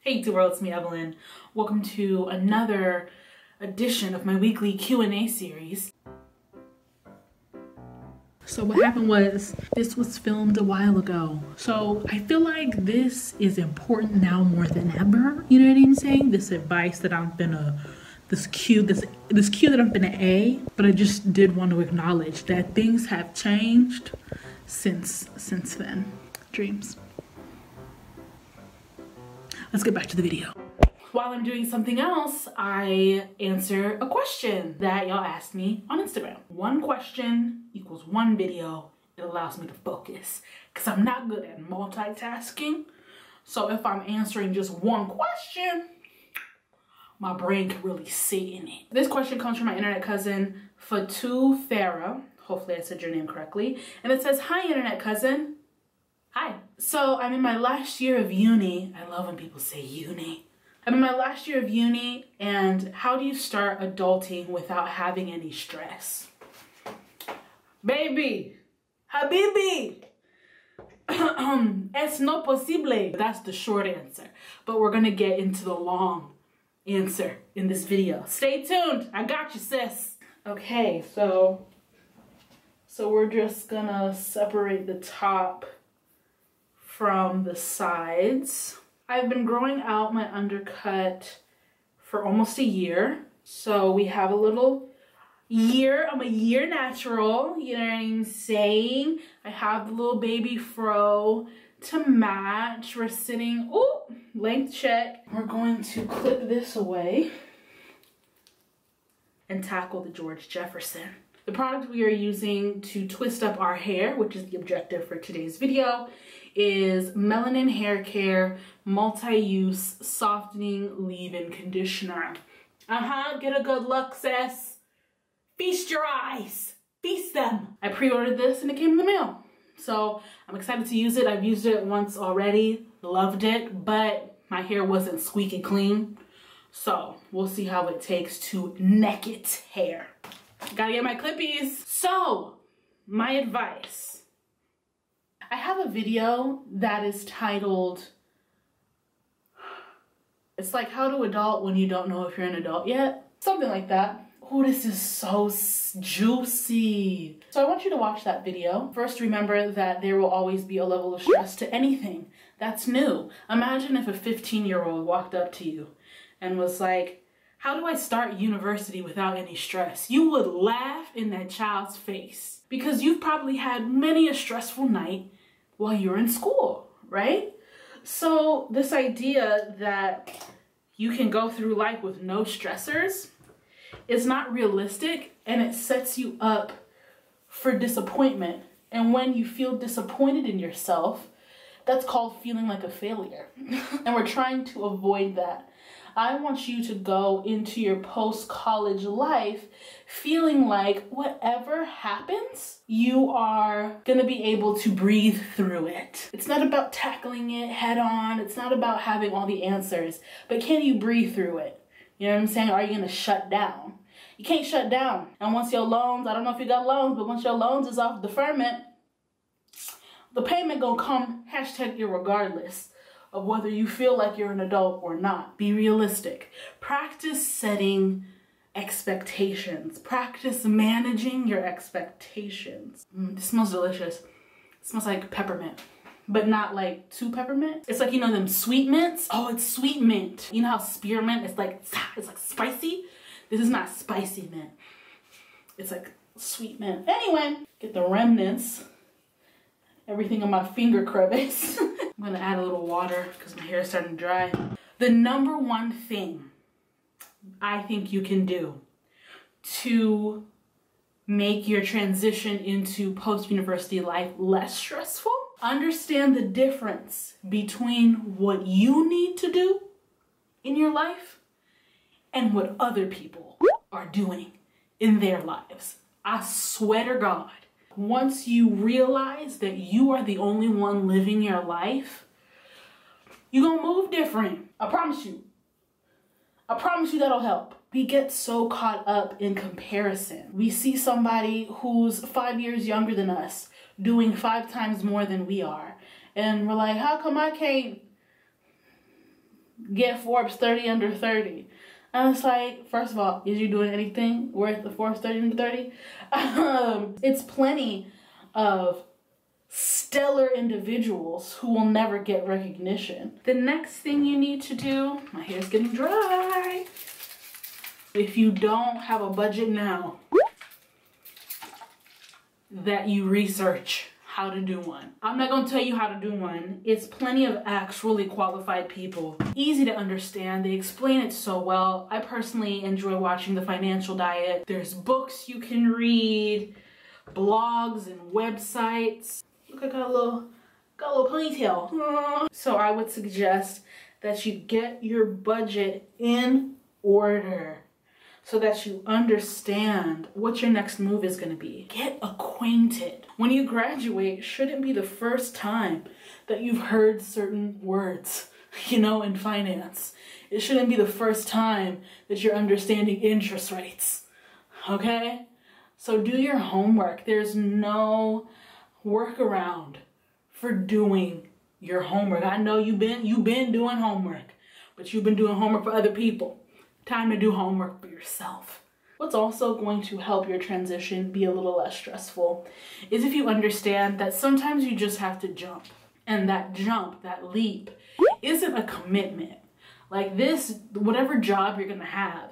Hey YouTube, it's me Evelyn. Welcome to another edition of my weekly Q&A series. So what happened was, this was filmed a while ago. So I feel like this is important now more than ever. You know what I'm saying? This advice that I'm gonna, this cue that I'm gonna A, but I just did want to acknowledge that things have changed since then. Dreams. Let's get back to the video. While I'm doing something else, I answer a question that y'all asked me on Instagram. One question equals one video. It allows me to focus because I'm not good at multitasking. So if I'm answering just one question, my brain can really sit in it. This question comes from my internet cousin, Fatu Farah. Hopefully I said your name correctly. And it says, "Hi, internet cousin." Hi. So I'm in my last year of uni. I love when people say uni. I'm in my last year of uni, and how do you start adulting without having any stress? Baby, habibi, es no posible. That's the short answer, but we're gonna get into the long answer in this video. Stay tuned, I got you, sis. Okay, so we're just gonna separate the top from the sides. I've been growing out my undercut for almost a year. So we have a little year, I'm a year natural, you know what I'm saying? I have the little baby fro to match. We're sitting, ooh, length check. We're going to clip this away and tackle the George Jefferson. The product we are using to twist up our hair, which is the objective for today's video, is Melanin Hair Care Multi-Use Softening Leave-In Conditioner. Get a good look, sis. Feast your eyes. Feast them. I pre-ordered this and it came in the mail. So I'm excited to use it. I've used it once already, loved it, but my hair wasn't squeaky clean. So we'll see how it takes to naked hair. Gotta get my clippies. So, my advice. I have a video that is titled, it's like how to adult when you don't know if you're an adult yet. Something like that. Oh, this is so juicy. So I want you to watch that video. First, remember that there will always be a level of stress to anything that's new. Imagine if a 15-year-old walked up to you and was like, "How do I start university without any stress?" You would laugh in that child's face because you've probably had many a stressful night while you're in school, right? So this idea that you can go through life with no stressors is not realistic, and it sets you up for disappointment. And when you feel disappointed in yourself, that's called feeling like a failure. And we're trying to avoid that. I want you to go into your post-college life feeling like whatever happens, you are gonna be able to breathe through it. It's not about tackling it head on. It's not about having all the answers, but can you breathe through it? You know what I'm saying? Are you gonna shut down? You can't shut down. And once your loans, I don't know if you got loans, but once your loans is off deferment, the payment gonna come #irregardless of whether you feel like you're an adult or not. Be realistic. Practice setting expectations. Practice managing your expectations. This smells delicious. It smells like peppermint, but not like too peppermint. It's like, you know, them sweet mints. Oh, it's sweet mint. You know how spearmint is like, it's like spicy? This is not spicy mint. It's like sweet mint. Anyway, get the remnants. Everything in my finger crevice. I'm gonna add a little water because my hair is starting to dry. The number one thing I think you can do to make your transition into post-university life less stressful, understand the difference between what you need to do in your life and what other people are doing in their lives. I swear to God, once you realize that you are the only one living your life, you're gonna move different. I promise you. I promise you that'll help. We get so caught up in comparison. We see somebody who's 5 years younger than us doing 5 times more than we are. And we're like, how come I can't get Forbes 30 under 30. And it's like, first of all, is you doing anything worth the Forbes 30 under 30? It's plenty of stellar individuals who will never get recognition. The next thing you need to do, my hair's getting dry. If you don't have a budget now, that you research how to do one. I'm not gonna tell you how to do one. It's plenty of actually qualified people. Easy to understand, they explain it so well. I personally enjoy watching The Financial Diet. There's books you can read, blogs and websites. Look, I got a little ponytail. So I would suggest that you get your budget in order, so that you understand what your next move is gonna be. Get acquainted. When you graduate, shouldn't be the first time that you've heard certain words, you know, in finance. It shouldn't be the first time that you're understanding interest rates, okay? So do your homework. There's no workaround for doing your homework. I know you've been doing homework, but you've been doing homework for other people. Time to do homework for yourself. What's also going to help your transition be a little less stressful is if you understand that sometimes you just have to jump. And that jump, that leap, isn't a commitment. Like this, whatever job you're gonna have,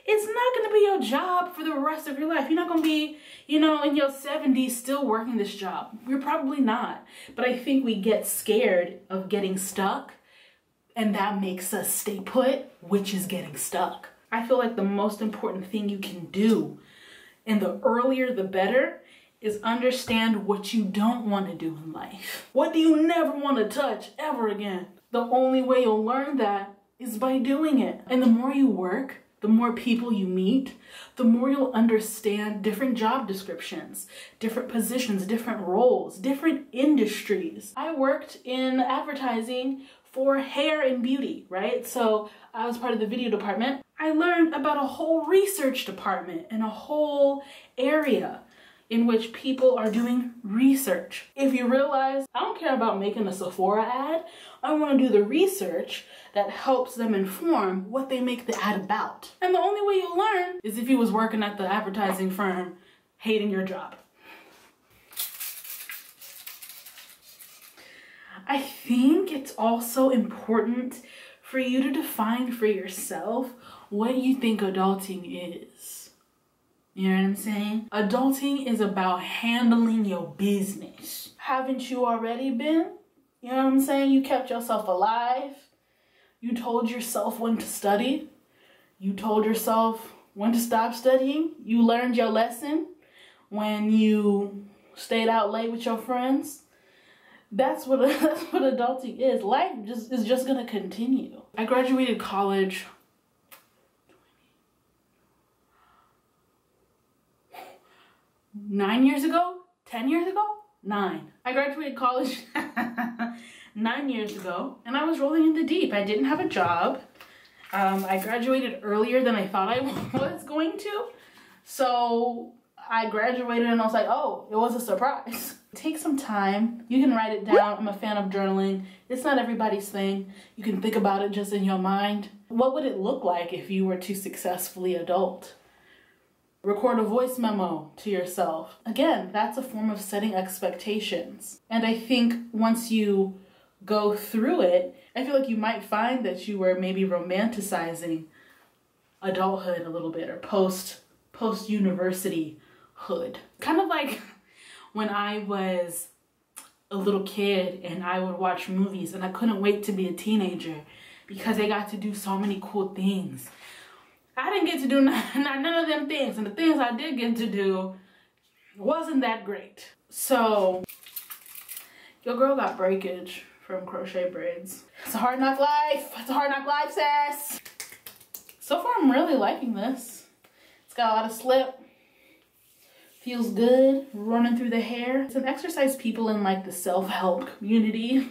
it's not gonna be your job for the rest of your life. You're not gonna be, you know, in your 70s still working this job. You're probably not. But I think we get scared of getting stuck, and that makes us stay put, which is getting stuck. I feel like the most important thing you can do, and the earlier the better, is understand what you don't want to do in life. What do you never want to touch ever again? The only way you'll learn that is by doing it. And the more you work, the more people you meet, the more you'll understand different job descriptions, different positions, different roles, different industries. I worked in advertising for hair and beauty, right? So I was part of the video department. I learned about a whole research department and a whole area in which people are doing research. If you realize, I don't care about making a Sephora ad, I want to do the research that helps them inform what they make the ad about. And the only way you'll learn is if you was working at the advertising firm, hating your job. I think it's also important for you to define for yourself what you think adulting is. You know what I'm saying? Adulting is about handling your business. Haven't you already been? You know what I'm saying? You kept yourself alive. You told yourself when to study. You told yourself when to stop studying. You learned your lesson when you stayed out late with your friends. That's what adulting is. Life is just gonna continue. I graduated college 9 years ago? 10 years ago? 9. I graduated college 9 years ago, and I was rolling in the deep. I didn't have a job. I graduated earlier than I thought I was going to. So I graduated and I was like, oh, it was a surprise. Take some time. You can write it down. I'm a fan of journaling. It's not everybody's thing. You can think about it just in your mind. What would it look like if you were to successfully adult? Record a voice memo to yourself. Again, that's a form of setting expectations. And I think once you go through it, I feel like you might find that you were maybe romanticizing adulthood a little bit, or post-university hood. Kind of like when I was a little kid and I would watch movies and I couldn't wait to be a teenager because I got to do so many cool things. I didn't get to do none of them things, and the things I did get to do wasn't that great. So your girl got breakage from crochet braids. It's a hard knock life. It's a hard knock life, sis. So far, I'm really liking this. It's got a lot of slip. Feels good running through the hair. It's an exercise people in like the self-help community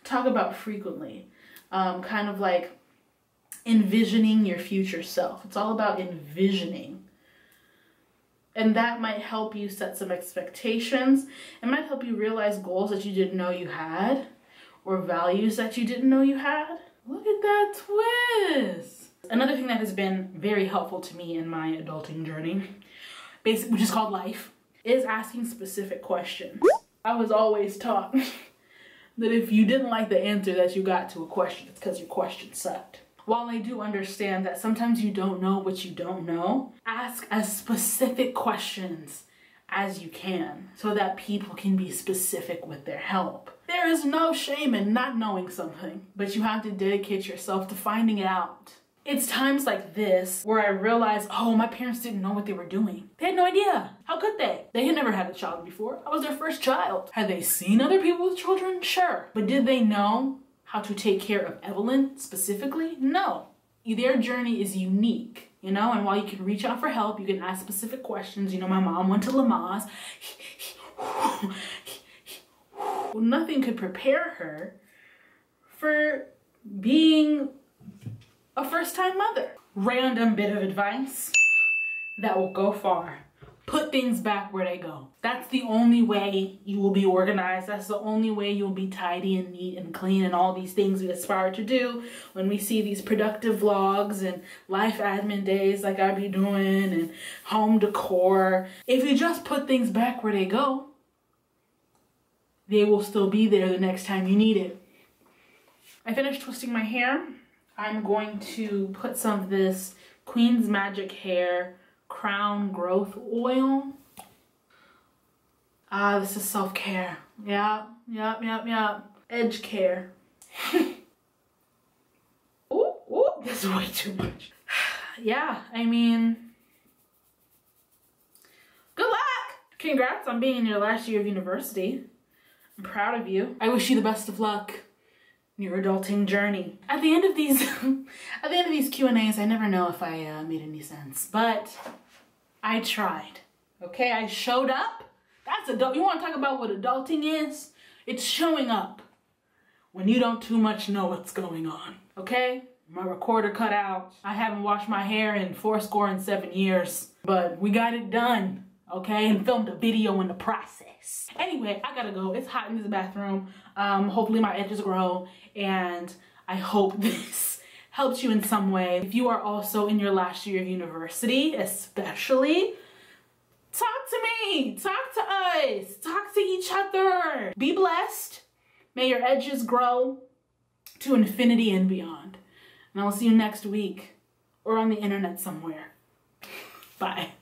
talk about frequently. Kind of like envisioning your future self. It's all about envisioning. And that might help you set some expectations. It might help you realize goals that you didn't know you had, or values that you didn't know you had. Look at that twist. Another thing that has been very helpful to me in my adulting journey, which is called life, is asking specific questions. I was always taught that if you didn't like the answer that you got to a question, it's because your question sucked. While I do understand that sometimes you don't know what you don't know, ask as specific questions as you can so that people can be specific with their help. There is no shame in not knowing something, but you have to dedicate yourself to finding it out. It's times like this where I realize, oh, my parents didn't know what they were doing. They had no idea. How could they? They had never had a child before. I was their first child. Had they seen other people with children? Sure. But did they know how to take care of Evelyn specifically? No. Their journey is unique, you know, and while you can reach out for help, you can ask specific questions. You know, my mom went to Lamaze. Well, nothing could prepare her for being a first-time mother. Random bit of advice that will go far. Put things back where they go. That's the only way you will be organized. That's the only way you'll be tidy and neat and clean and all these things we aspire to do when we see these productive vlogs and life admin days like I be doing and home decor. If you just put things back where they go, they will still be there the next time you need it. I finished twisting my hair. I'm going to put some of this Queen's Magic Hair Crown Growth Oil. Ah, this is self-care. Yep. Edge care. Ooh, this is way too much. Yeah, I mean, good luck! Congrats on being in your last year of university. I'm proud of you. I wish you the best of luck in your adulting journey. At the end of these Q&As, I never know if I made any sense, but I tried. Okay, I showed up. That's adult. You want to talk about what adulting is? It's showing up when you don't too much know what's going on. Okay, my recorder cut out. I haven't washed my hair in 7 years, but we got it done. Okay, and filmed a video in the process. Anyway, I gotta go. It's hot in this bathroom. Hopefully my edges grow, and I hope this helps you in some way. If you are also in your last year of university, especially, talk to me, talk to us, talk to each other. Be blessed. May your edges grow to infinity and beyond. And I'll see you next week or on the internet somewhere. Bye.